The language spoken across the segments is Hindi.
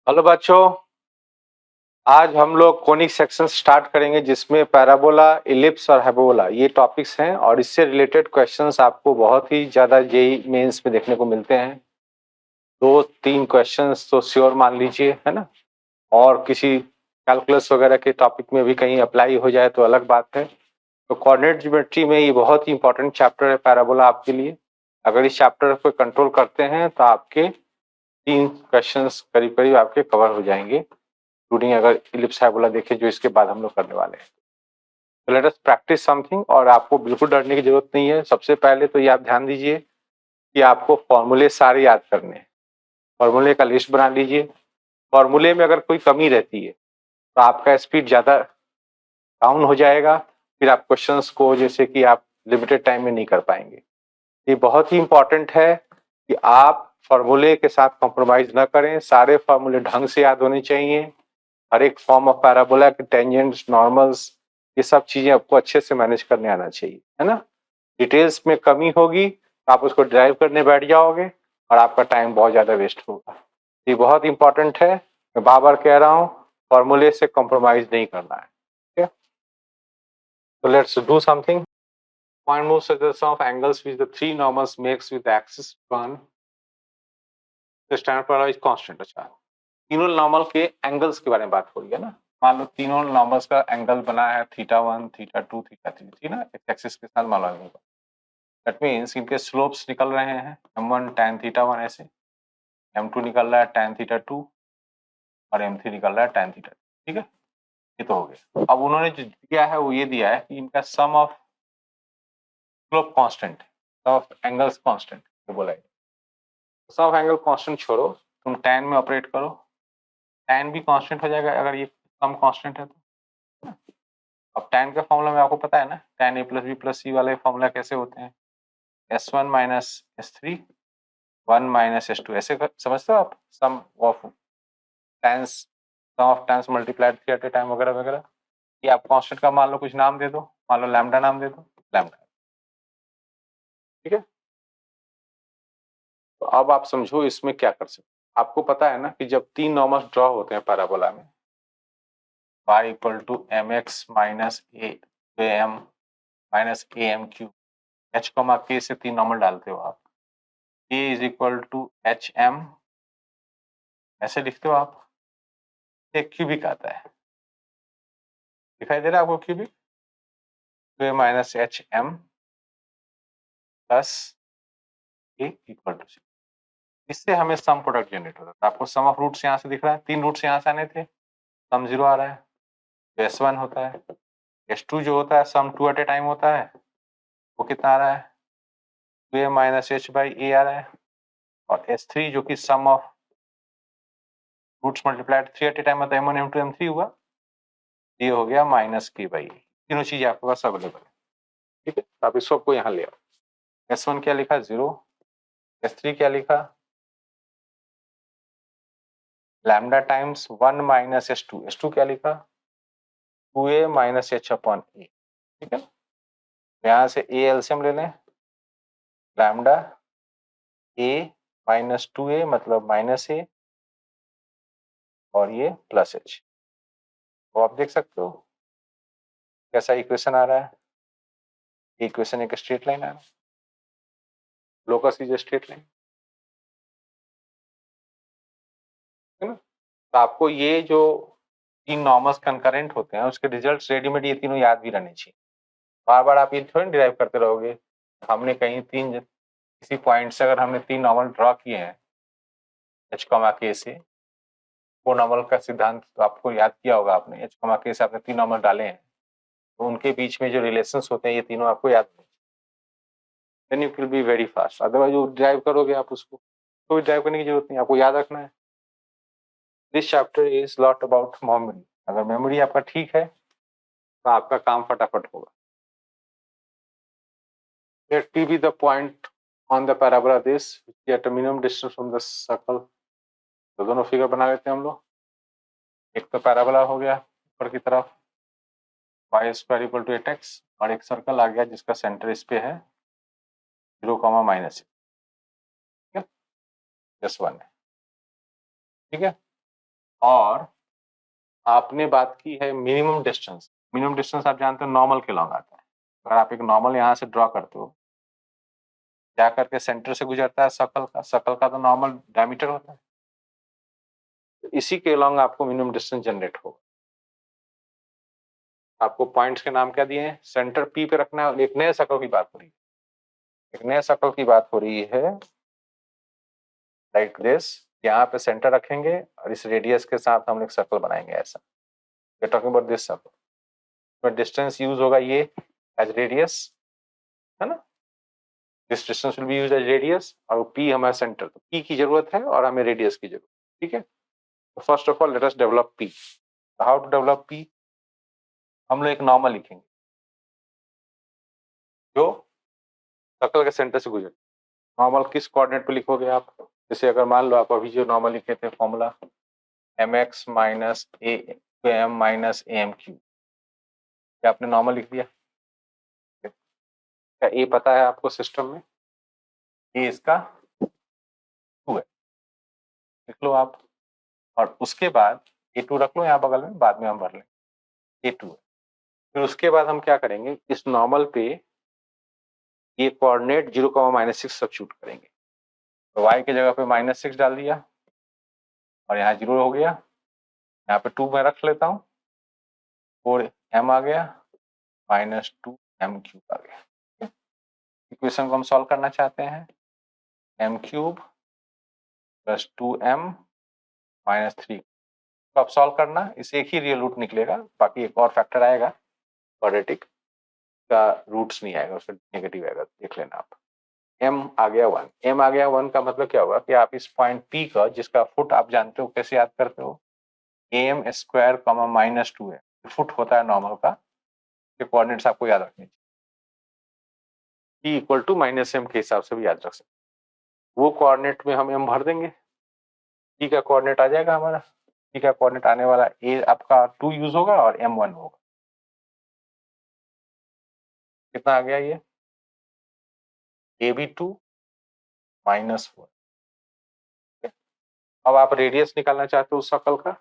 हेलो बच्चों, आज हम लोग कोनिक सेक्शन स्टार्ट करेंगे जिसमें पैराबोला, इलिप्स और हाइपरबोला ये टॉपिक्स हैं और इससे रिलेटेड क्वेश्चंस आपको बहुत ही ज़्यादा जेईई मेंस में देखने को मिलते हैं। 2-3 क्वेश्चंस तो श्योर मान लीजिए, है ना। और किसी कैलकुलस वगैरह के टॉपिक में भी कहीं अप्लाई हो जाए तो अलग बात है। तो कोऑर्डिनेट ज्योमेट्री में ये बहुत ही इंपॉर्टेंट चैप्टर है पैराबोला आपके लिए। अगर इस चैप्टर को कंट्रोल करते हैं तो आपके 3 क्वेश्चंस करीब करीब आपके कवर हो जाएंगे, इंक्लूडिंग अगर इलिप्स हाइपरबोला देखें जो इसके बाद हम लोग करने वाले हैं। तो लेट अस प्रैक्टिस समथिंग। और आपको बिल्कुल डरने की जरूरत नहीं है। सबसे पहले तो ये आप ध्यान दीजिए कि आपको फॉर्मूले सारे याद करने हैं। फॉर्मूले का लिस्ट बना लीजिए। फॉर्मूले में अगर कोई कमी रहती है तो आपका स्पीड ज़्यादा डाउन हो जाएगा, फिर आप क्वेश्चंस को जैसे कि आप लिमिटेड टाइम में नहीं कर पाएंगे। ये बहुत ही इंपॉर्टेंट है कि आप फॉर्मूले के साथ कॉम्प्रोमाइज ना करें। सारे फॉर्मूले ढंग से याद होने चाहिए। हर एक फॉर्म ऑफ पैराबोला के टेंजेंट्स, नॉर्मल्स, ये सब चीजें आपको अच्छे से मैनेज करने आना चाहिए, है ना। डिटेल्स में कमी होगी तो आप उसको ड्राइव करने बैठ जाओगे और आपका टाइम बहुत ज्यादा वेस्ट होगा। ये बहुत इंपॉर्टेंट है। मैं बार बार कह रहा हूँ, फॉर्मूले से कॉम्प्रोमाइज नहीं करना है। ठीक है, तो let's do something. Point moves such the sum of angles which the three normals makes with the axis 1 the standard parabola is constant। अच्छा, तीनों नॉर्मल के एंगल्स के बारे में बात हो रही है ना। मान लो तीनों नॉर्मल्स का एंगल बना है θ1, θ2, θ3, थी ना, एक एक्सिस के साथ मान लो। दैट मींस इनके स्लोप्स निकल रहे हैं m1 tan θ1 ऐसे, m2 निकल रहा है tan θ2 और m3 निकल रहा है tan θ। ठीक है, ये तो हो गया। अब उन्होंने जो दिया है वो ये दिया है कि इनका sum of slope constant, sum of angles constant बोला है। सम ऑफ एंगल कांस्टेंट छोड़ो, तुम tan में ऑपरेट करो, tan भी कांस्टेंट हो जाएगा अगर ये सम कांस्टेंट है तो। अब tan का फॉर्मूला में आपको पता है ना, tan a plus B plus C वाले फॉर्मूला कैसे होते हैं, s1 minus s3 1 minus s2 ऐसे समझते हो आप। Sum of tans, sum of tans multiplied three at a time वगैरह वगैरह। ये आप कांस्टेंट का मान लो कुछ नाम दे दो, मान लो लैम्डा नाम दे दो, लैम्डा। ठीक है, तो अब आप समझो इसमें क्या कर सकते। आपको पता है ना कि जब तीन नॉर्मल्स ड्रॉ होते हैं पैराबोला में, y equal to mx minus am minus am cube, h comma k से तीन नॉर्मल डालते हो आप, k is equal to hm ऐसे लिखते हो आप। एक क्यूबिक आता है, दिखाई दे रहा है आपको क्यूबिक, तो minus H M plus A equal to C. इससे हमें सम प्रोडक्ट जनरेट होता है। आपको सम ऑफ रूट्स यहाँ से दिख रहा है, तीन रूट्स यहाँ से आने थे, सम 0 आ रहा है, तो S1 होता है। S2 जो होता है सम 2 एट ए टाइम होता है, वो कितना आ रहा है, 2a minus H by A आ रहा है। और S3 जो कि sum of roots multiplied 3 at a time होता है, m1 m2 m3 हुआ, ये हो गया माइनस के बाई ए। तीनों चीजें आपके पास अवेलेबल है। ठीक है, तो आप इस सबको यहाँ ले आओ। S1 क्या लिखा 0, S3 क्या लिखा lambda times 1 minus S2, S2 क्या लिखा 2a माइनस h अपॉन ए। ठीक है, यहाँ से a एलसीएम ले लें, लैम्डा a माइनस 2a मतलब माइनस a और ये प्लस h। तो आप देख सकते हो कैसा इक्वेशन आ रहा है। इक्वेशन एक स्ट्रेट लाइन आ रहा है, लोकस इज स्ट्रेट लाइन, है ना। तो आपको ये जो तीन नॉर्मल्स कंकरेंट होते हैं उसके रिजल्ट्स रेडीमेड ये तीनों याद भी रहने चाहिए। बार बार आप ये थोड़ी डिराइव करते रहोगे। हमने कहीं तीन किसी पॉइंट से अगर हमने तीन नॉर्मल ड्रॉ किए हैं h कॉमा k से, वो नॉर्मल का सिद्धांत तो आपको याद किया होगा आपने, h कॉमा k से आपने तीन नॉर्मल डाले हैं, तो उनके बीच में जो रिलेशंस होते हैं ये तीनों आपको याद नहीं। Then you will be very fast. Otherwise वो ड्राइव करोगे आप उसको, कोई ड्राइव करने की जरूरत नहीं, आपको याद रखना है। This chapter is lot about memory. अगर मेमोरी आपका ठीक है तो आपका काम फटाफट होगा। Let P be the point on the parabola this at a minimum distance from the circle। तो दोनों फिगर बना लेते हैं हम लोग। एक तो पैराबोला हो गया ऊपर की तरफ y square equal to 8x, और एक सर्कल आ गया जिसका सेंटर इस पे है 0, माइनस। ठीक है, जस्ट वन है। ठीक है, और आपने बात की है मिनिमम डिस्टेंस। मिनिमम डिस्टेंस आप जानते हो नॉर्मल के लॉन्ग आता है। अगर आप एक नॉर्मल यहाँ से ड्रॉ करते हो, जा करके सेंटर से गुजरता है सर्कल का तो नॉर्मल डायमीटर होता है, तो इसी के लॉन्ग आपको मिनिमम डिस्टेंस जनरेट होगा। आपको पॉइंट्स के नाम क्या दिए हैं, सेंटर पी पे रखना है। एक नए सर्कल की बात हो रही है, एक नए सर्कल की बात हो रही है लाइक दिस। यहाँ पे सेंटर रखेंगे और इस रेडियस के साथ हम एक सर्कल बनाएंगे ऐसा। We talking about this circle, तो डिस्टेंस यूज होगा ये एज रेडियस, है ना। This distance will be used as radius और पी हमारा सेंटर, तो पी की जरूरत है और हमें रेडियस की जरूरत, ठीक है। तो first of all let us develop P. How to develop P, हम लोग एक नॉर्मल लिखेंगे जो सर्कल के सेंटर से गुजरे। नॉर्मल किस कोऑर्डिनेट पे लिखोगे आप, जैसे अगर मान लो आप अभी जो नॉर्मल लिखे थे formula mx minus M minus M cube, क्या आपने नॉर्मल लिख दिया। क्या ए पता है आपको सिस्टम में, ए इसका 2 है, लिख लो आप। और उसके बाद A2 रख लो यहाँ बगल में, बाद में हम भर लेंगे। A2 है। फिर उसके बाद हम क्या करेंगे, इस नॉर्मल पे ये कोऑर्डिनेट 0,-6 सब्स्टिट्यूट करेंगे। तो y की जगह पे -6 डाल दिया और यहाँ 0 हो गया। यहाँ पे 2 मैं रख लेता हूँ, 4m आ गया, -2m क्यूब आ गया। इक्वेशन को हम सॉल्व करना चाहते हैं, m cube plus 2m minus 3। तो आप सॉल्व करना, इसे एक ही रियल रूट निकलेगा, बाकी एक और फैक्टर आएगा क्वाड्रेटिक का रूट्स नहीं आएगा, उसका नेगेटिव आएगा, देख लेना आप। m आ गया 1, m आ गया 1 का मतलब क्या होगा कि आप इस पॉइंट p का, जिसका फुट आप जानते हो, कैसे याद करते हो, am स्क्वायर कॉमा -2 है, फुट होता है नॉर्मल का, ये कोऑर्डिनेट्स आपको याद रखने चाहिए। p इक्वल टू -m के हिसाब से भी याद रख सकते, वो कोऑर्डिनेट में हम m भर देंगे, p का कोऑर्डिनेट आ जाएगा हमारा, p का कोऑर्डिनेट आने वाला a आपका 2 यूज होगा और m 1 होगा। कितना आ गया ये, a भी 2 -4। अब आप रेडियस निकालना चाहते हो उस सर्कल का,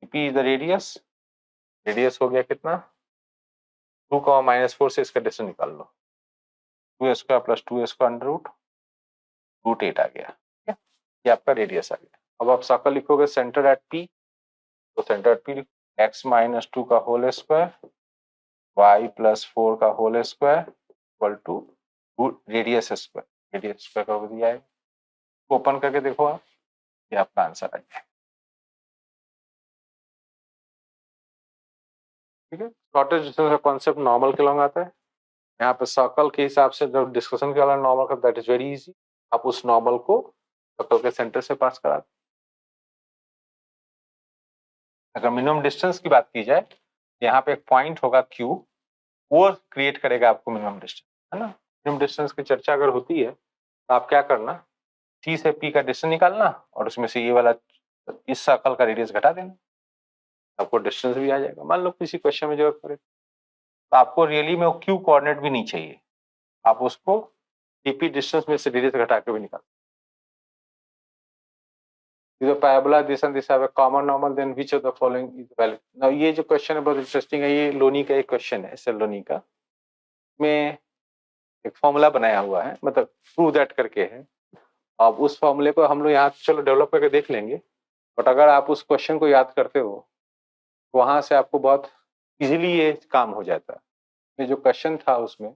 p is the radius, radius हो गया कितना 2, -4 से इसका डिस्टेंस निकाल लो, 2 square plus 2 square under root 8 आ गया, ठीक है। ये आपका रेडियस आ गया। अब आप सर्कल लिखोगे सेंटर एट p, तो सेंटर एट p x -2 का होल स्क्वायर y प्लस 4 का whole square equal to radius square, radius square कर दिया है। ओपन करके देखो आप, ये आपका आंसर आ जाए, ठीक है। शॉर्टेज डिस्टेंस का कॉन्सेप्ट नॉर्मल के लॉन्ग आता है। यहाँ पे सर्कल के हिसाब से जब डिस्कशन के वाला नॉर्मल का, दैट इज वेरी इजी। आप उस नॉर्मल को सर्कल के सेंटर से पास करा। अगर मिनिमम डिस्टेंस की बात की जाए, यहाँ पे एक पॉइंट होगा Q, वो क्रिएट करेगा आपको मिनिमम डिस्टेंस, है ना। मिनिमम डिस्टेंस की चर्चा अगर होती है तो आप क्या करना, C से P का डिस्टेंस निकालना और उसमें से ये वाला इस सर्कल का रेडियस घटा देना, आपको डिस्टेंस भी आ जाएगा। मान लो किसी क्वेश्चन में जरूरत पड़े तो आपको रियली में वो Q कोऑर्डिनेट भी नहीं चाहिए, आप उसको TP डिस्टेंस में से रेडियस घटा के भी निकाल। If the parabola this and this have a common normal, then which of the following is valid? Now ये जो क्वेश्चन है बहुत इंटरेस्टिंग है, ये लोनी का एक क्वेश्चन है, सेल लोनी का, में एक फॉर्मूला बनाया हुआ है, मतलब प्रूव दैट करके है। अब उस फॉर्मूले को हम लोग यहाँ चलो डेवलप करके देख लेंगे, बट अगर आप उस क्वेश्चन को याद करते हो वहां से आपको बहुत इजीली ये काम हो जाता है। ये जो क्वेश्चन था उसमें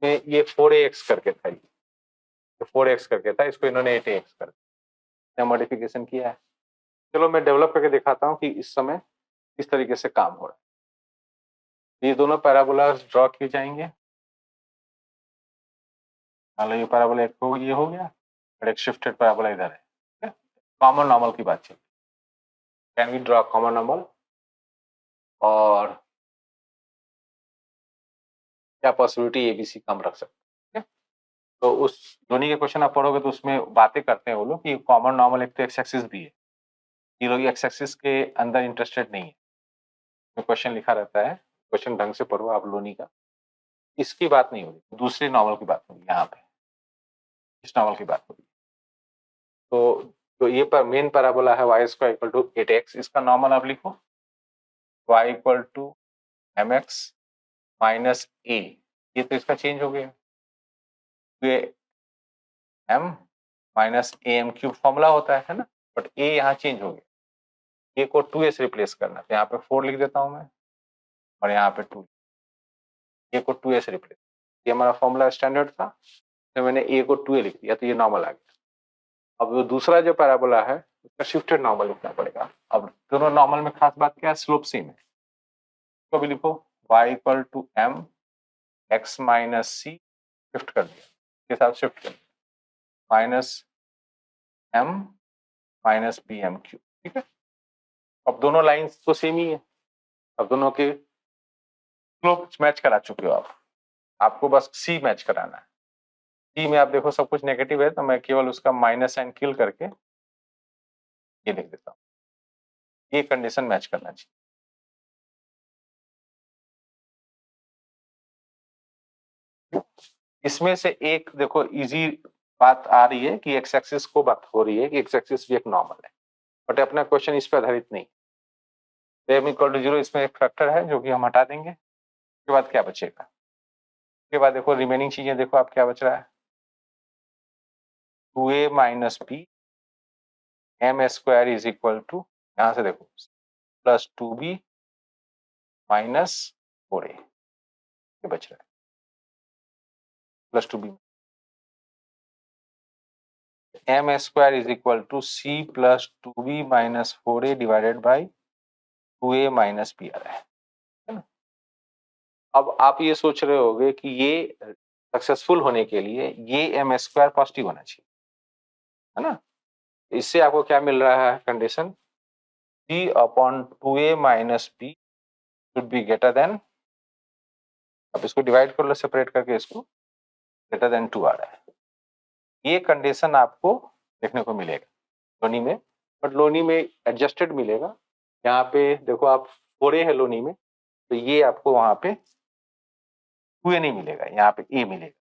ये 4ax करके था, ये 4x करके था, इसको इन्होंने 8ax कर दिया, मॉडिफिकेशन किया है। चलो मैं डेवलप करके दिखाता हूँ कि इस समय किस तरीके से काम हो रहा है। ये दोनों पैराबोला ड्रॉ किए जाएंगे, मान लो ये पैराबोला एक हो, ये हो गया और एक शिफ्टेड पैराबोला इधर है। कॉमन नॉर्मल की बात चलिए, can we draw common normal, और क्या पॉसिबिलिटी एबीसी कम रख सकते हैं। तो उस धोनी के क्वेश्चन आप पढ़ोगे तो उसमें बातें करते हैं वो लोग कि कॉमन नॉर्मल एक तो एक्स एक्सिस भी है, ये लोग एक्स एक्सिस के अंदर इंटरेस्टेड नहीं है। क्वेश्चन लिखा रहता है, क्वेश्चन ढंग से पढ़ो आप लोनी का, इसकी बात नहीं होगी, दूसरे नॉवल की बात होगी, यहाँ पे इस नॉवल की बात होगी। तो तो ये पर मेन पैराबोला है y square equal to 8x, इसका नॉर्मल आप लिखो y equal to mx minus a, ये तो इसका चेंज हो गया, ये m minus am cube formula होता है ना, बट a यहाँ चेंज हो गया, a को 2s रिप्लेस करना, तो यहाँ पे 4 लिख देता हूं मैं और यहाँ पे 2, a को 2s रिप्लेस, ये हमारा फॉर्मूला स्टैंडर्ड था, तो मैंने a को 2a लिख दिया, तो ये नॉर्मल आ गया। अब वो दूसरा जो पैराबोला है उसका शिफ्टेड नॉर्मल लिखना पड़ेगा। अब दोनों नॉर्मल में खास बात क्या है, स्लोप सेम है, तो भी लिखो y equal to m x minus c, shift कर दिया, इसके साथ शिफ्ट कर दिया, minus m minus B M cube, ठीक है। अब दोनों लाइंस तो सेम ही है, अब दोनों के स्लोप मैच करा चुके हो आप, आपको बस सी मैच कराना है। सी में आप देखो सब कुछ नेगेटिव है, तो मैं केवल उसका माइनस साइन किल करके ये लिख देता हूँ, ये कंडीशन मैच करना चाहिए। इसमें से एक देखो इजी बात आ रही है कि एक्स एक्सिस को बात हो रही है कि एक्स एक्सिस भी एक नॉर्मल है, बट अपना क्वेश्चन इस पर आधारित नहीं। m इक्वल टू 0 इसमें एक फैक्टर है जो कि हम हटा देंगे, उसके बाद क्या बचेगा, उसके बाद देखो रिमेनिंग चीजें देखो आप क्या बच रहा है, 2a minus B M square is equal to, यहां से देखो प्लस 2b माइनस 4a, ये बच रहा है plus 2b, M square is equal to C plus 2b minus 4a divided by 2a minus B आ रहा है ना। अब आप ये सोच रहे होंगे कि ये सक्सेसफुल होने के लिए ये एम स्क्वायर पॉजिटिव होना चाहिए, है ना। इससे आपको क्या मिल रहा है condition, c upon 2a minus b should be greater than, अब इसको डिवाइड कर लो सेपरेट करके, इसको ग्रेटर देन 2 आ रहा है, ये कंडीशन आपको देखने को मिलेगा लोनी में, बट लोनी में एडजस्टेड मिलेगा। यहाँ पे देखो आप 4a है लोनी में, तो ये आपको वहां पे 2a नहीं मिलेगा, यहाँ पे a मिलेगा।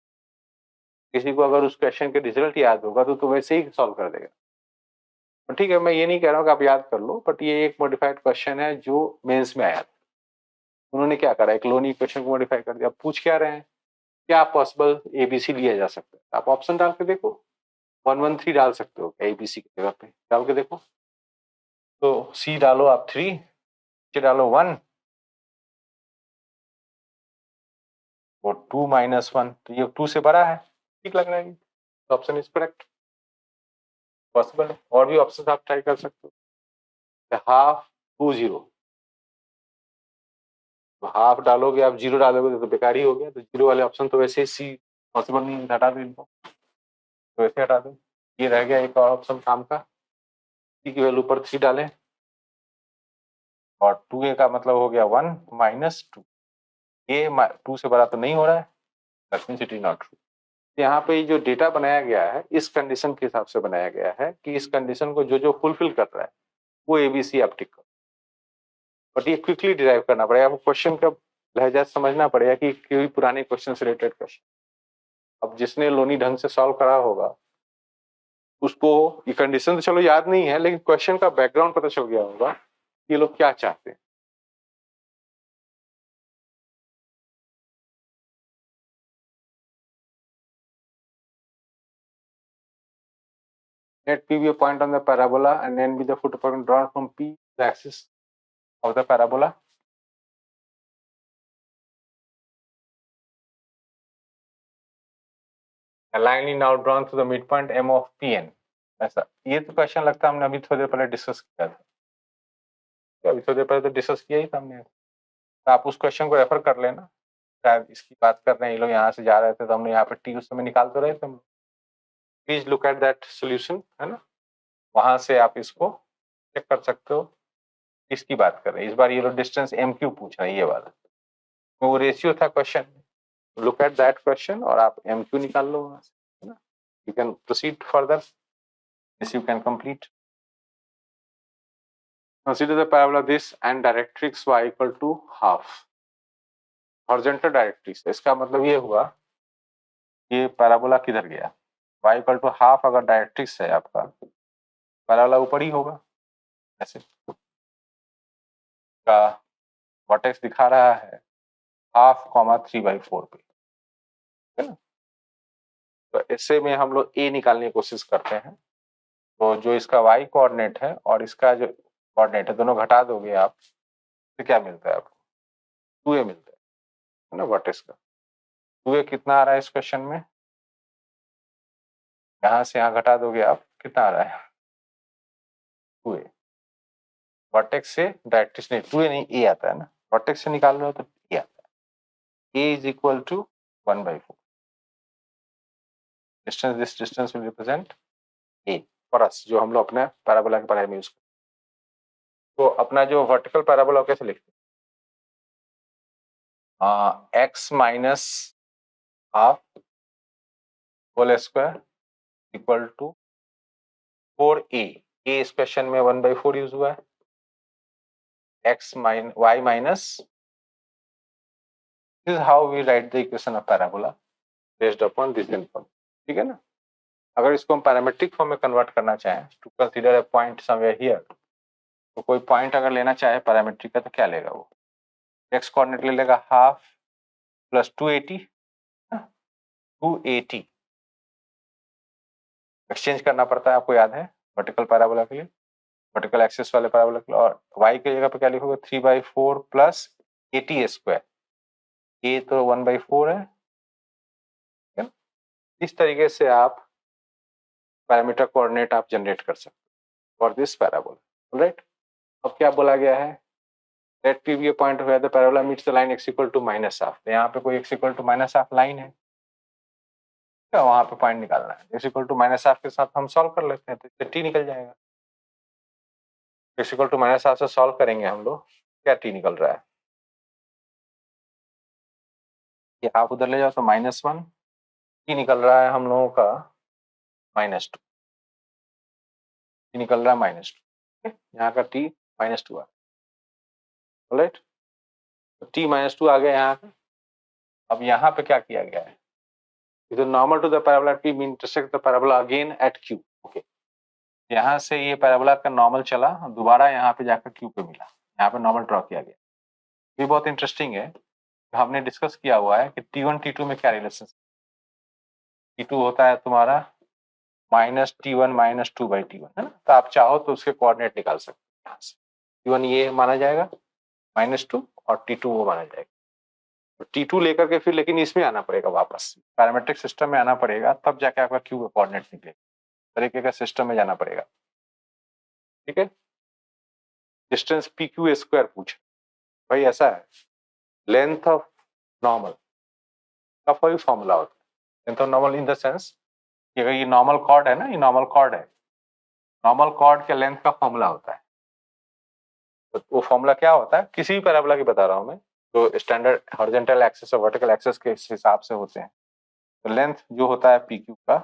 किसी को अगर उस क्वेश्चन के रिजल्ट याद होगा तो वैसे ही सॉल्व कर देगा, तो ठीक है, मैं ये नहीं कह रहा हूँ कि आप याद कर लो, बट ये एक मॉडिफाइड क्वेश्चन है जो मेंस में आया था। उन्होंने क्या करा, एक लोनी क्वेश्चन को मॉडिफाई कर दिया। पूछ क्या रहे हैं, क्या पॉसिबल एबीसी लिया जा सकता है, आप ऑप्शन डाल के देखो, 113 डाल सकते हो एबीसी की जगह पे, डाल के देखो, तो सी डालो आप 3, सी डालो 1 और 2 माइनस 1, तो ये 2 से बड़ा है, ठीक लग रहा है, ऑप्शन इज करेक्ट, पॉसिबल है। और भी ऑप्शन आप ट्राई कर सकते हो, हाफ 2 0, तो हाफ डालोगे आप, 0 डालोगे तो बेकार ही हो गया, तो 0 वाले ऑप्शन तो वैसे ही सी पॉसिबल नहीं, हटा दो इनको, तो वैसे हटा दो। ये रह गया एक और ऑप्शन काम का, सी की वैल्यू पर 3 डालें और 2a का मतलब हो गया 1 माइनस 2, ये 2 से बड़ा तो नहीं हो रहा है, that means it is not true. यहाँ पे जो डेटा बनाया गया है इस कंडीशन के हिसाब से बनाया गया है कि इस कंडीशन को जो जो फुलफिल कर रहा है वो एबीसी आप टिक करो, बट ये क्विकली डिराइव करना पड़ेगा आपको, क्वेश्चन का लहजा समझना पड़ेगा कि कोई पुराने क्वेश्चन से रिलेटेड क्वेश्चन। अब जिसने लोनी ढंग से सॉल्व करा होगा उसको ये कंडीशन तो चलो याद नहीं है, लेकिन क्वेश्चन का बैकग्राउंड पता चल गया होगा ये लोग क्या चाहते हैं। Let P be a point on the parabola and N be the foot point drawn from P, the axis of the parabola. A line is now drawn to the midpoint M of Pn. ऐसा, ये तो क्वेश्चन लगता है हमने अभी थोड़ी देर पहले डिस्कस किया था, तो अभी थोड़ी देर पहले तो डिस्कस किया ही था हमने, तो आप उस क्वेश्चन को रेफर कर लेना, शायद इसकी बात कर रहे हैं ये लोग, यहाँ से जा रहे थे तो हमने यहाँ पे टी उस समय निकाल तो रहे थे हम, please look at that solution, है ना, वहां से आप इसको चेक कर सकते हो किसकी बात कर रहे हैं। इस बार ये लोग डिस्टेंस एम क्यू पूछ रहे हैं, ये वाला तो वो रेशियो था question, look at that question और आप एम क्यू निकाल लो वहां से, है ना, you can proceed further, this you can complete. Consider the parabola this and directrix y equal to half. Horizontal directrix, इसका मतलब ये हुआ ये पैराबोला किधर गया, y equal to हाफ अगर डायरेक्ट्रिक्स है आपका पैराबोला ऊपर ही होगा ऐसे का वर्टेक्स दिखा रहा है 1/2, 3/4 पे, है ना। तो इससे में हम लोग ए निकालने की कोशिश करते हैं। तो जो इसका y कोऑर्डिनेट है और इसका जो कोऑर्डिनेट है दोनों घटा दोगे आप तो क्या मिलता है आपको? 2a मिलता है ना वर्टेक्स का। 2a कितना आ रहा है इस क्वेश्चन में? यहाँ से यहाँ घटा दोगे आप, कितना आ रहा है? 2a। वर्टेक्स से डायरेक्ट्रिक्स नहीं, 2a नहीं, a आता है ना। वर्टेक्स से निकाल रहे हो तो a आता है। a is equal to 1/4। Distance, this distance will represent a for us, जो हम लोग अपने पैराबोला के बारे में यूज करते हैं। तो अपना जो वर्टिकल पैराबोला कैसे लिखते हैं? x minus half whole square equal to 4a। a इस क्वेश्चन में 1/4 यूज हुआ है। y minus, this is how we write the equation of parabola based upon this information, ठीक है ना। अगर इसको हम पैरामेट्रिक फॉर्म में कन्वर्ट करना चाहें to consider a point somewhere here, तो कोई पॉइंट अगर लेना चाहे पैरामेट्रिक का तो क्या लेगा वो? x कोऑर्डिनेट ले लेगा हाफ प्लस 280, 280 एक्सचेंज करना पड़ता है, आपको याद है, वर्टिकल पैराबोला के लिए, वर्टिकल एक्सिस वाले पैराबोला के लिए। और y की जगह पे क्या लिखोगे? 3/4 प्लस 80 स्क्वायर। a तो 1/4 है। इस तरीके से आप पैरामीटर कोऑर्डिनेट आप जनरेट कर सकते हो फॉर दिस पैराबोला, राइट। अब क्या बोला गया है? Let p be a point where the parabola meets the line x equal to -half। तो यहाँ पे कोई x equal to -half line है, क्या वहां पे पॉइंट निकालना है। x equal to -half के साथ हम सॉल्व कर लेते हैं तो इससे t निकल जाएगा। x equal to -half से सॉल्व करेंगे हम लोग, क्या t निकल रहा है? ये हाफ उधर ले जाओ तो -1, t निकल रहा है हम लोगों का -2, t निकल रहा है -2। यहाँ का t -2 आ गया, राइट। तो t -2 आ गया यहाँ पे। अब यहाँ पे क्या किया गया है? इधर normal to the parabola p mean intersect the parabola again at q। Okay, यहाँ से ये पैराबोला का नॉर्मल चला, दोबारा यहाँ पे जाकर q पे मिला, यहाँ पे नॉर्मल ड्रॉ किया गया। ये बहुत इंटरेस्टिंग है, हमने डिस्कस किया हुआ है कि t1 t2 में क्या रिलेशन। t2 होता है तुम्हारा -t1 -2/t1, है ना। तो आप चाहो तो उसके कोऑर्डिनेट निकाल सकते हैं यहाँ से। t1 ये माना जाएगा -2 और t2 वो माना जाएगा। तो t2 लेकर के फिर लेकिन इसमें आना पड़ेगा, वापस पैरामेट्रिक सिस्टम में आना पड़ेगा, तब जाके आपका q का कोऑर्डिनेट निकलेगा। तरीके का सिस्टम में जाना पड़ेगा, ठीक है। डिस्टेंस pq स्क्वायर पूछ भाई, ऐसा है लेंथ ऑफ नॉर्मल का कोई फॉर्मूला होता है। Length of normal in the sense कि अगर ये नॉर्मल कॉर्ड है ना, ये नॉर्मल कॉर्ड है, नॉर्मल कॉर्ड के लेंथ का फॉर्मूला होता है। तो वो फॉर्मूला क्या होता है? किसी भी पैराबोला की बता रहा हूँ मैं, जो स्टैंडर्ड हॉरिजॉन्टल एक्सिस और वर्टिकल एक्सिस के हिसाब से होते हैं। तो लेंथ जो होता है pq का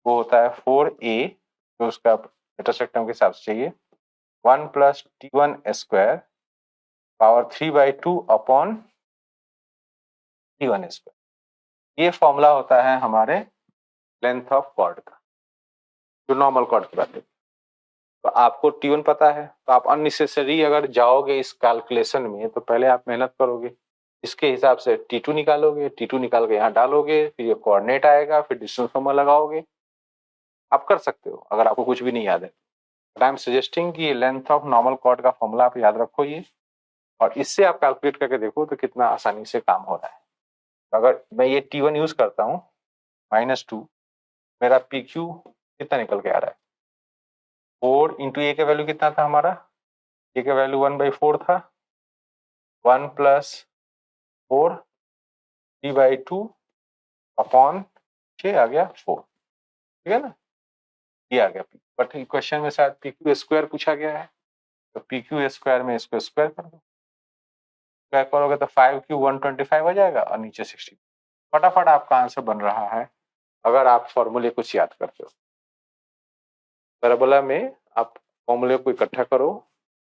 वो होता है 4a, जो उसका इंटरसेक्टम के हिसाब से चाहिए, 1 + t1 square power 3/2 upon t1 square. ये फॉर्मूला होता है हमारे लेंथ ऑफ कॉर्ड का, जो नॉर्मल कॉर्ड की बात है। तो आपको t1 पता है, तो आप अननेसेसरी अगर जाओगे इस कैलकुलेशन में तो पहले आप मेहनत करोगे, इसके हिसाब से t2 निकालोगे, t2 निकाल के यहाँ डालोगे, फिर ये कोऑर्डिनेट आएगा, फिर डिस्टेंस फॉर्मूला लगाओगे। आप कर सकते हो अगर आपको कुछ भी नहीं याद है। बट आई एम सजेस्टिंग कि ये लेंथ ऑफ नॉर्मल कॉर्ड का फॉर्मूला आप याद रखो ये, और इससे आप कैलकुलेट करके देखो तो कितना आसानी से काम हो रहा है। तो अगर मैं ये t1 यूज करता हूँ -2, मेरा pq कितना निकल के आ रहा है? 4 इंटू a का वैल्यू कितना था हमारा? a का वैल्यू 1/4 था, 1 + 4 3/2 अपॉन 6 आ गया 4, ठीक है ना। ये आ गया, बट क्वेश्चन में शायद pq स्क्वायर पूछा गया है, तो pq स्क्वायर में इसको स्क्वायर कर दो। स्क्वायर करोगे तो 5q 125 आ जाएगा और नीचे 60। फटाफट आपका आंसर बन रहा है अगर आप फॉर्मूले कुछ याद करते हो। पैराबोला में आप फॉर्मूले को इकट्ठा करो,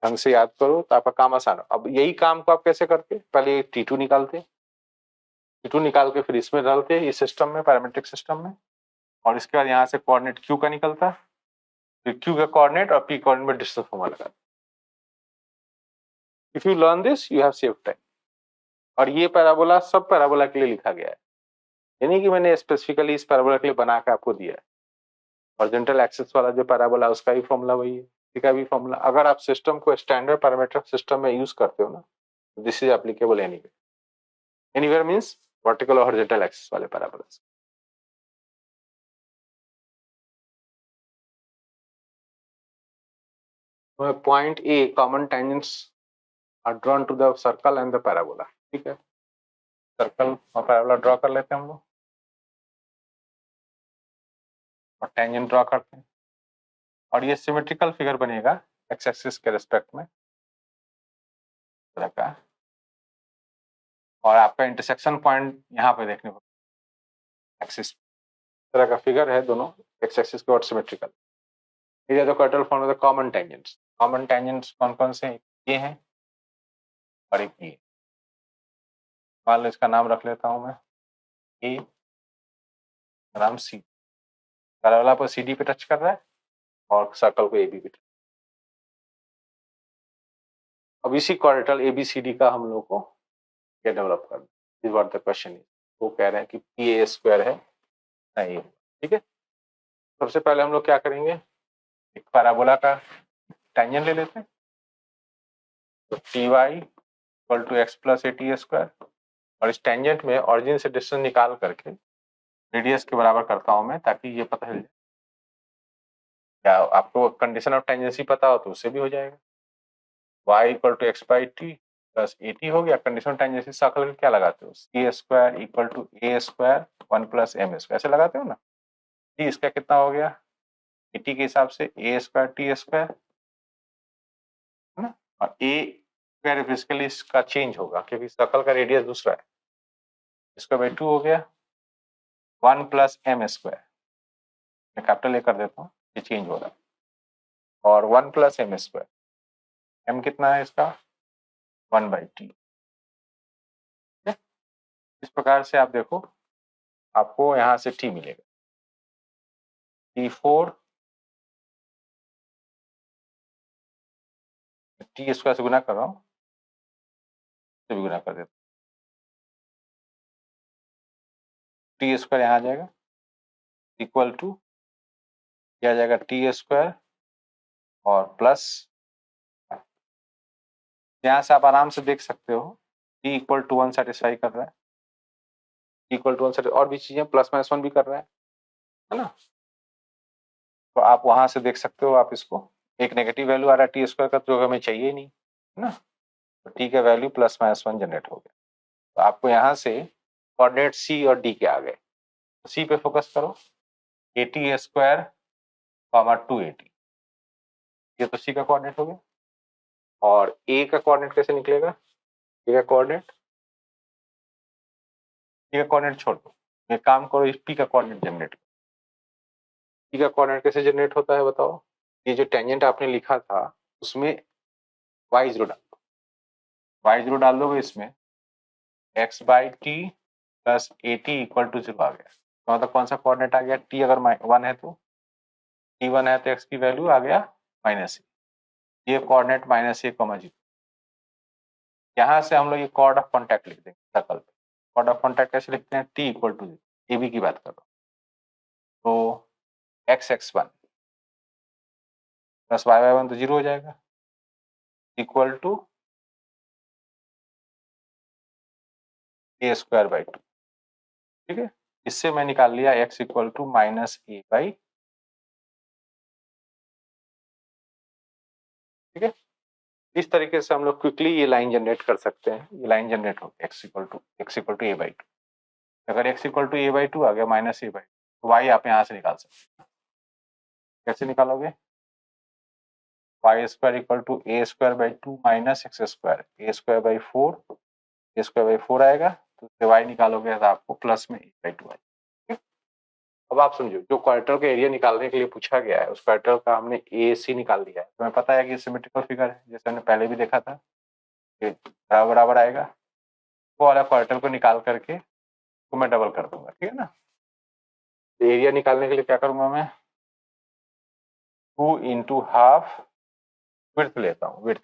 ढंग से याद करो तो आपका काम आसान हो। अब यही काम को आप कैसे करते? पहले t2 निकालते, t2 निकाल के फिर इसमें डालते इस सिस्टम में, पैरामेट्रिक सिस्टम में, और इसके बाद यहाँ से कोऑर्डिनेट q का निकलता, क्यू का कोऑर्डिनेट और पी कोऑर्डिनेट में डिस्टेंस फॉर्मूला लगा। If you learn this you have save time. और ये पैराबोला सब पैराबोला के लिए लिखा गया है, यानी कि मैंने स्पेसिफिकली इस पैराबोला के लिए बना के आपको दिया है। हॉरिजॉन्टल एक्सिस वाला जो पैराबोला उसका भी फॉर्मूला वही है, इसका भी फॉर्मूला। अगर आप सिस्टम को स्टैंडर्ड पैरामीटर सिस्टम में यूज करते हो ना, this is applicable anywhere. Anywhere means vertical और हॉरिजॉन्टल एक्सिस वाले parabola. Point A common tangents are drawn to the circle and the parabola. ठीक है, सर्कल और पैराबोला ड्रॉ कर लेते हैं हम लोग और टेंजेंट ड्रॉ करते हैं, और ये सिमेट्रिकल फिगर बनेगा एक्स एक्सिस के रिस्पेक्ट में तरह का। और आपका इंटरसेक्शन पॉइंट यहाँ पे देखने को एक्सिस तरह का फिगर है, दोनों एक्स एक्सिस के और सिमेट्रिकल। ये तो quadratic form of the common tangents. Common tangents कौन कौन से हैं? ये हैं और एक ये। मान लो इसका नाम रख लेता हूं मैं ए, नाम सी। पैराबोला पर सी डी पे टच कर रहा है और सर्कल को ए बी पे। अब इसी quadrilateral A B C D का हम लोग को क्या डेवलप करना, इस व्हाट द क्वेश्चन इज। वो कह रहे हैं कि पी ए स्क्वायर है नहीं। ठीक है, सबसे पहले हम लोग क्या करेंगे, एक पैराबोला का टेंजेंट ले लेते हैं। तो T Y equal to X plus A T square, और इस टेंजेंट में ऑरिजिन से डिस्टेंस निकाल करके रेडियस के बराबर करता हूं मैं, ताकि ये पता चल जाए। क्या आपको कंडीशन ऑफ टेंजेंसी पता हो तो उससे भी हो जाएगा। y equal to X by T plus A T हो गया। कंडीशन ऑफ टेंजेंसी सर्कल क्या लगाते हो, C square equal to A square 1 plus M square, ऐसे लगाते हो ना। टी इसका कितना हो गया, ए टी के हिसाब से ए स्क्वायर टी स्क्वायर है ना, और ए स्क्वायर बेसिकली इसका चेंज होगा क्योंकि सर्कल का रेडियस दूसरा है। स्क्वायर बाई 2 हो गया 1 प्लस एम स्क्वायर, मैं कैपिटल ए कर देता हूँ, ये चेंज हो रहा है। और 1 प्लस एम स्क्वायर, एम कितना है इसका 1 बाई टी। इस प्रकार से आप देखो, आपको यहाँ से टी मिलेगा टी 4 टी स्क्वायर से गुना कर रहा हूँ, से भी गुना कर देता हूँ। टी स्क्वायर यहाँ आ जाएगा इक्वल टू क्या आ जाएगा टी स्क्वायर और प्लस, यहाँ से आप आराम से देख सकते हो टी इक्वल टू 1 सेटिस्फाई कर रहा है, इक्वल टू 1 और भी चीजें प्लस माइनस 1 भी कर रहा है ना। तो आप वहां से देख सकते हो, आप इसको एक नेगेटिव वैल्यू आ रहा है टी स्क्वायर का, जो हमें चाहिए नहीं है ना। तो टी का वैल्यू प्लस माइनस 1 जनरेट हो गया। तो आपको यहाँ से कोऑर्डिनेट सी और डी के आ गए। तो सी पे फोकस करो, ए टी स्क्वायर कॉमा 280, ये तो सी का कोऑर्डिनेट हो गया। और ए का कोऑर्डिनेट कैसे निकलेगा, ए का कोऑर्डिनेट, ए का कोऑर्डिनेट छोड़ दो, एक काम करो, इस पी का कोऑर्डिनेट जनरेट। पी का कोऑर्डिनेट कैसे जनरेट होता है बताओ। ये जो टेंजेंट आपने लिखा था उसमें y0 डाल दो, y0 डाल दोगे इसमें x by T plus A T equal to 0 आ गया। तो मतलब कौन सा कोऑर्डिनेट आ गया, t अगर 1 है तो t 1 है तो x की वैल्यू आ गया माइनस ए, ये कोऑर्डिनेट माइनस ए कॉमा 0। यहाँ से हम लोग ये कॉर्ड ऑफ कॉन्टैक्ट लिख देंगे सर्कल पे। कॉर्ड ऑफ कॉन्टैक्ट कैसे लिखते हैं, t equal to 0, A B की बात कर रहा हूँ। तो x1 प्लस y1 तो 0 हो जाएगा equal to A square by 2। ठीक है, इससे मैं निकाल लिया x equal to minus a by. ठीक है, इस तरीके से हम लोग क्विकली ये लाइन जनरेट कर सकते हैं। ये लाइन जनरेट हो x equal to a by 2। अगर x equal to a by 2 आ गया माइनस ए बाई, तो y आप यहाँ से निकाल सकते हैं। कैसे निकालोगे, y square equal to A square by 2 minus x square, a square by 4, a square by 4 आएगा, तो y निकालोगे तो आपको प्लस में ए बाई 2 आएगा। अब आप समझो, जो क्वार्टर का एरिया निकालने के लिए पूछा गया है उस क्वार्टर का हमने ए सी निकाल दिया है। तुम्हें पता है कि सिमेट्रिकल फिगर है, जैसे हमने पहले भी देखा था, बराबर बराबर आएगा। वो वाला क्वार्टर को निकाल करके तो मैं डबल कर दूंगा। ठीक है ना, एरिया निकालने के लिए क्या करूंगा मैं, 2 इंटू हाफ विड्थ लेता हूँ, विड्थ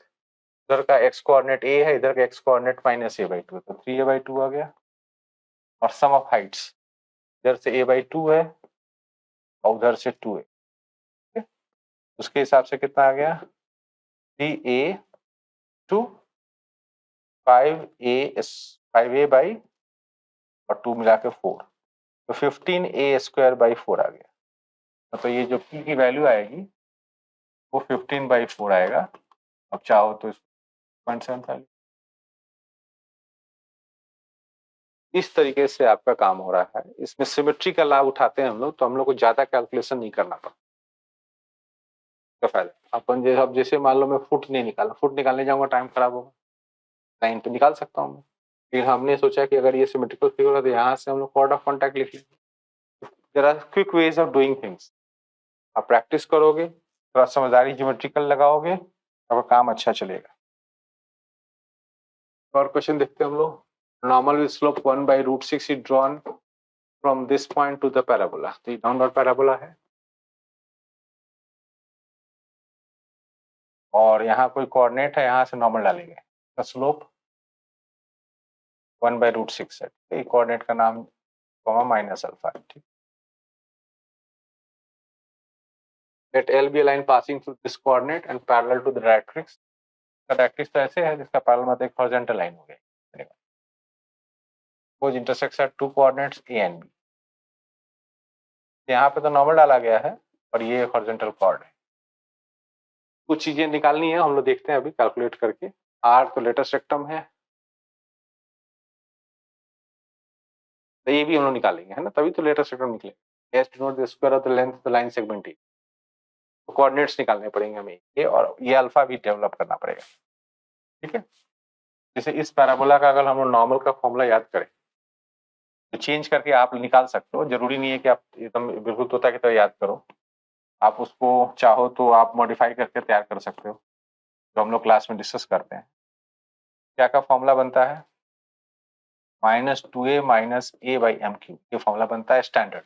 इधर का एक्स कोऑर्डिनेट ए है, इधर का एक्स कोऑर्डिनेट -a/2 है, तो 3a/2 आ गया। और सम ऑफ हाइट्स इधर से a/2 है और उधर से 2 है, उसके हिसाब से कितना आ गया 3a टू 5a बाई और 2 मिला के 4, तो 15a² आ गया। तो ये जो p की वैल्यू आएगी वो 15/4 आएगा। अब चाहो तो 0.75 इस तरीके से आपका काम हो रहा है। इसमें सिमेट्री का लाभ उठाते हैं हम लोग, तो हम लोग को ज्यादा कैलकुलेशन नहीं करना पड़ता। क्या फायदा अपन अब जैसे मान लो मैं फुट नहीं निकाला, फुट निकालने जाऊंगा टाइम खराब होगा, लाइन तो निकाल सकता हूँ मैं। फिर हमने सोचा कि अगर ये सिमेट्रिकल फिगर है तो यहाँ से हम लोग कॉर्ड ऑफ कॉन्टैक्ट लिख लेंगे। There are quick ways of doing things. आप प्रैक्टिस करोगे, थोड़ा समझदारी ज्योमेट्रिकल लगाओगे, आपका काम अच्छा चलेगा। और क्वेश्चन देखते हैं हम लोग। Normal with slope 1/√6 is drawn from this point two the parabola. तो ये डाउनवर्ड पैराबोला है और यहाँ कोई कोऑर्डिनेट है, यहाँ से नॉर्मल डालेंगे। द स्लोप 1/√6 है, कोऑर्डिनेट का नाम -α, ठीक। Let L be a line passing through this coordinate and parallel to the directrix। Directrix तो ऐसे है जिसका पैरेलल मतलब एक हॉरिजॉन्टल लाइन हो गई। Which intersects at two coordinates A and B। यहाँ पे तो नॉर्मल डाला गया है और ये हॉरिजॉन्टल कॉर्ड है। कुछ चीजें निकालनी है, हम लोग देखते हैं अभी कैलकुलेट करके। R तो लेटेस्ट रेक्टम है, तो ये भी हम लोग निकालेंगे, है ना, तभी तो लेटेस्ट रेक्टम निकलेगा। S denote the square of the length of the line segment A। तो कोऑर्डिनेट्स निकालने पड़ेंगे हमें ये, और ये अल्फा भी डेवलप करना पड़ेगा, ठीक है। जैसे इस पैराबोला का अगर हम लोग नॉर्मल का फॉर्मूला याद करें तो चेंज करके आप निकाल सकते हो। जरूरी नहीं है कि आप एकदम बिल्कुल तोता की तरह याद करो, आप उसको चाहो तो आप मॉडिफाई करके तैयार कर सकते हो, जो हम लोग क्लास में डिस्कस करते हैं। क्या का फॉर्मूला बनता है -2a - a/m³, ये फॉर्मूला बनता है स्टैंडर्ड।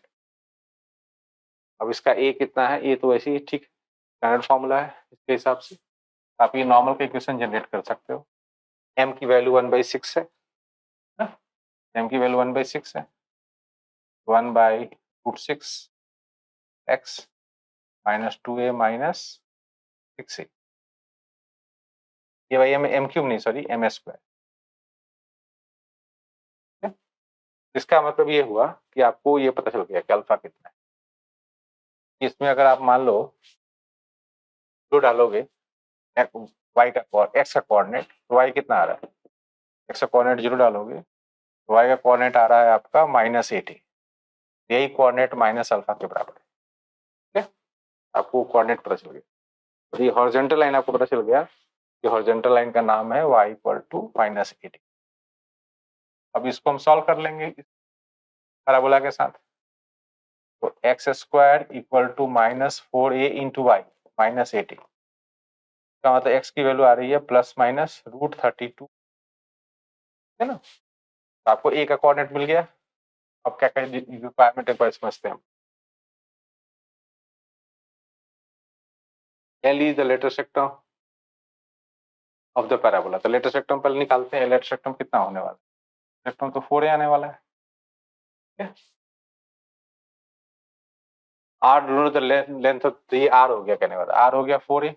अब इसका a कितना है, ये तो वैसे ही ठीक स्टैंडर्ड फॉर्मूला है, इसके हिसाब से आप ये नॉर्मल का इक्वेशन जनरेट कर सकते हो। m की वैल्यू 1/6 है, m की वैल्यू 1/6 है, 1/√6 x -2a - 6a। ये भाई m³ नहीं, सॉरी m²। इसका मतलब ये हुआ कि आपको ये पता चल गया कि अल्फा कितना है। इसमें अगर आप मान लो जो डालोगे y का x का कोऑर्डिनेट, तो y कितना आ रहा है, x का कोऑर्डिनेट 0 डालोगे तो y का कोऑर्डिनेट आ रहा है आपका -80। यही कोऑर्डिनेट -α के बराबर है, ठीक है। आपको कोऑर्डिनेट पता चल गया, तो ये हॉरिजॉन्टल लाइन आपको पता चल गया, ये हॉरिजॉन्टल लाइन का नाम है y = -80। अब इसको हम सॉल्व कर लेंगे इस पैराबोला के साथ। तो x² = -4a × y -80 का मतलब x की वैल्यू आ रही है ±√32, है ना। तो आपको a का कोऑर्डिनेट मिल गया। अब क्या करें, रिक्वायरमेंट एक बार समझते हैं। L is the latest sectum of the parabola। तो लेटेस्ट सेक्टम पहले निकालते हैं। लेटेस्ट सेक्टम कितना होने वाला है, सेक्टम तो 4a आने वाला है, ठीक है। R ढूंढो तो लेंथ, तो ये R हो गया, कहने वाला R हो गया 4a,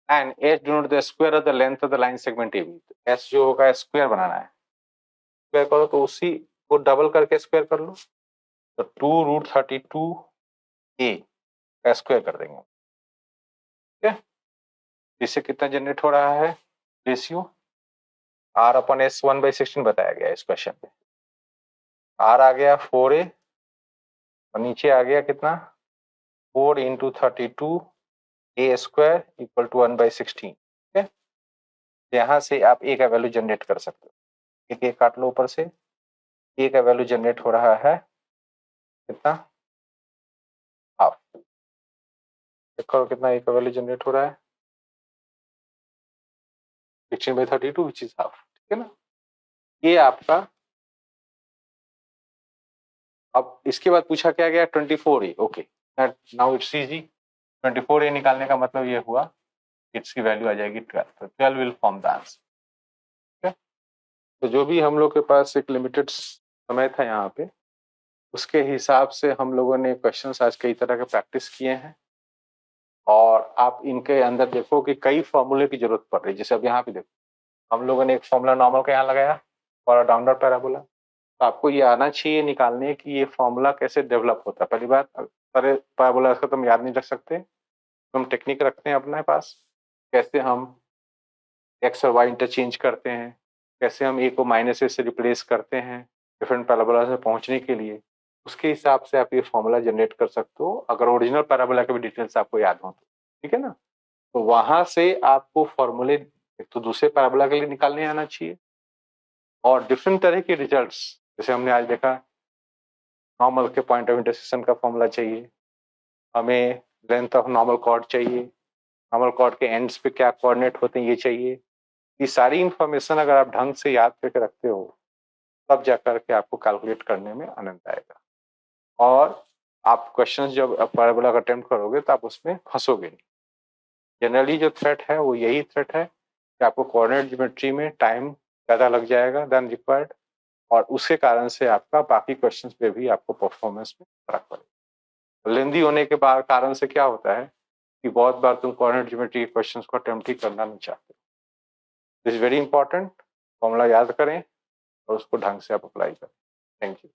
एंड S ढूंढो the square of the length of the line segment AB। S जो होगा स्क्वायर बनाना है, स्क्वायर करो तो उसी को डबल करके स्क्वायर कर लो, तो 2√32a का स्क्वायर कर देंगे, ठीक है। इससे कितना जनरेट हो रहा है रेशियो, R/S 1/16 बताया गया है इस क्वेश्चन में। R आ गया 4a और नीचे आ गया कितना 4 × 32a² = 1/16, ठीक है। यहाँ से आप a का वैल्यू जनरेट कर सकते हो, एक काट लो ऊपर से। a का वैल्यू जनरेट हो रहा है कितना, हाफ। देखो कितना a का वैल्यू जनरेट हो रहा है 16/32 विच इज हाफ, ठीक है ना। ये आपका, अब इसके बाद पूछा क्या गया 24a। Okay, now it's easy. 24a निकालने का मतलब ये हुआ कि इसकी वैल्यू आ जाएगी 12, तो 12 विल फॉर्म द आंसर। ठीक है, तो जो भी हम लोग के पास एक लिमिटेड समय था यहाँ पे, उसके हिसाब से हम लोगों ने क्वेश्चंस आज कई तरह के प्रैक्टिस किए हैं, और आप इनके अंदर देखो कि कई फॉर्मूले की जरूरत पड़ रही है। जैसे अब यहाँ पे देखो, हम लोगों ने एक फॉर्मूला नॉर्मल का यहाँ लगाया और डाउनवर्ड पैराबोला, तो आपको ये आना चाहिए निकालने कि ये फॉर्मूला कैसे डेवलप होता है। पहली बात, सारे पैराबोला का तुम याद नहीं रख सकते, तो हम टेक्निक रखते हैं अपने पास, कैसे हम एक्स और वाई इंटरचेंज करते हैं, कैसे हम ए को माइनस ए से रिप्लेस करते हैं डिफरेंट पैराबोला से पहुंचने के लिए। उसके हिसाब से आप ये फॉर्मूला जनरेट कर सकते हो, अगर ओरिजिनल पैराबोला के भी डिटेल्स आपको याद हो तो। ठीक है ना, तो वहां से आपको फॉर्मूले एक तो दूसरे पैराबोला के लिए निकालने आना चाहिए, और डिफरेंट तरह के रिजल्ट्स, जैसे हमने आज देखा नॉर्मल के पॉइंट ऑफ इंटरसेक्शन का फॉर्मूला चाहिए, हमें लेंथ ऑफ नॉर्मल कॉर्ड चाहिए, नॉर्मल कॉर्ड के एंड्स पे क्या कोऑर्डिनेट होते हैं ये चाहिए। ये सारी इंफॉर्मेशन अगर आप ढंग से याद करके रखते हो, तब जाकर के आपको कैलकुलेट करने में आनंद आएगा, और आप क्वेश्चंस जब पैराबोला का अटेम्प्ट करोगे तो आप उसमें फंसोगे नहीं। जनरली जो थ्रेट है वो यही थ्रेट है कि आपको कोऑर्डिनेट ज्योमेट्री में टाइम ज़्यादा लग जाएगा देन रिक्वायर्ड, और उसके कारण से आपका बाकी क्वेश्चंस पे भी आपको परफॉर्मेंस में फर्क पड़ेगा। लेंदी होने के बाद कारण से क्या होता है कि बहुत बार तुम कोऑर्डिनेट ज्योमेट्री के क्वेश्चंस को अटेम्प्ट ही करना नहीं चाहते। This is very important, formula याद करें और उसको ढंग से आप अप्लाई करें। Thank you.